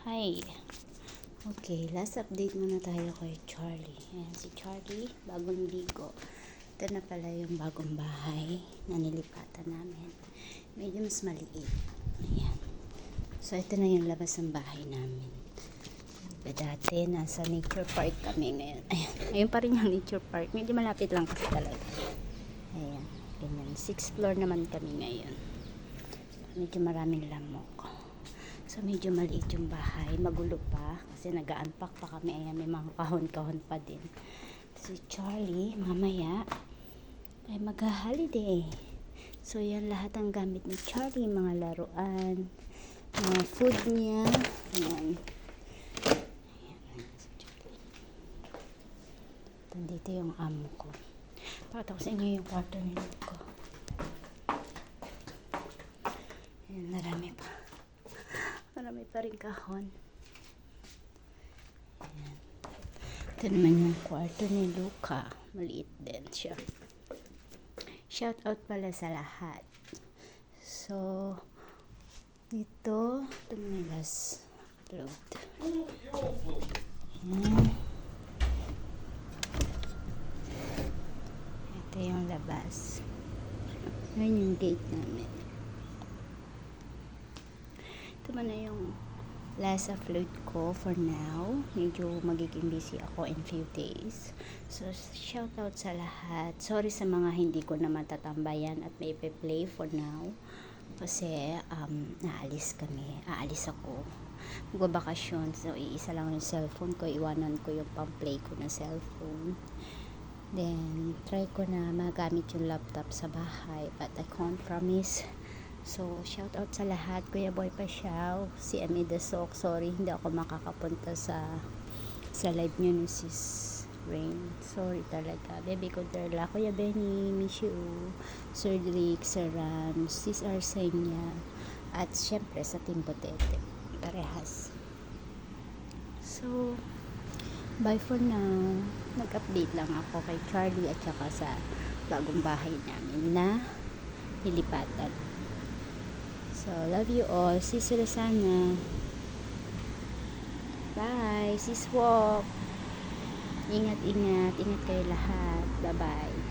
Hi. Okay, last update muna tayo kay Charlie. Ayan, si Charlie, bagong ligo. Ito na pala yung bagong bahay na nilipatan namin. Medyo mas maliit. Ayan. So, ito na yung labas ng bahay namin. Dati, nasa nature park kami ngayon. Ayan. Ayun pa rin yung nature park. Medyo malapit lang kasi talaga. Ayan. Ganyan. 6th floor naman kami ngayon. Medyo maraming lamok. So, medyo maliit yung bahay. Magulo pa. Kasi nag-unpack pa kami. Ayan, may mga kahon-kahon pa din. Si Charlie, mamaya, ay mag-holiday. So, yan lahat ang gamit ni Charlie. Mga laruan, mga food niya. Ayan. Ayan, si Charlie. Dito yung amo ko. Pakita ko sa inyo yung kwarto ni Luko. Ayan, marami pa. Marami pa rin kahon. Ayan. Ito naman yung kwarto ni Luka. Maliit din siya. Shout out pala sa lahat. So, dito, ito may last upload. Ayan. Ito yung labas. Ayan yung gate namin. Ito man na yung last upload ko for now. Medyo magiging busy ako in few days. So, shout out sa lahat. Sorry sa mga hindi ko na matatambayan at may play for now. Kasi, naalis kami. Aalis ako. Magbabakasyon. So, iisa lang yung cellphone ko. Iwanan ko yung pang-play ko na cellphone. Then, try ko na magamit yung laptop sa bahay. But I can't promise. So, shout out sa lahat. Kuya Boy Pasyaw, si Amida Sok. Sorry, hindi ako makakapunta sa live nyo ni Sis Rain. Sorry talaga. Baby ko Derla, Kuya Benny, miss you. Sir Rick, Sir Ram, Sis Arsenia, at syempre sa Team Potete. Parehas. So, bye for now. Nag-update lang ako kay Charlie at saka sa bagong bahay namin na nilipatan. So, love you all. Sis Rosana. Bye. Sis Walk. Ingat, ingat. Ingat kayo lahat. Bye-bye.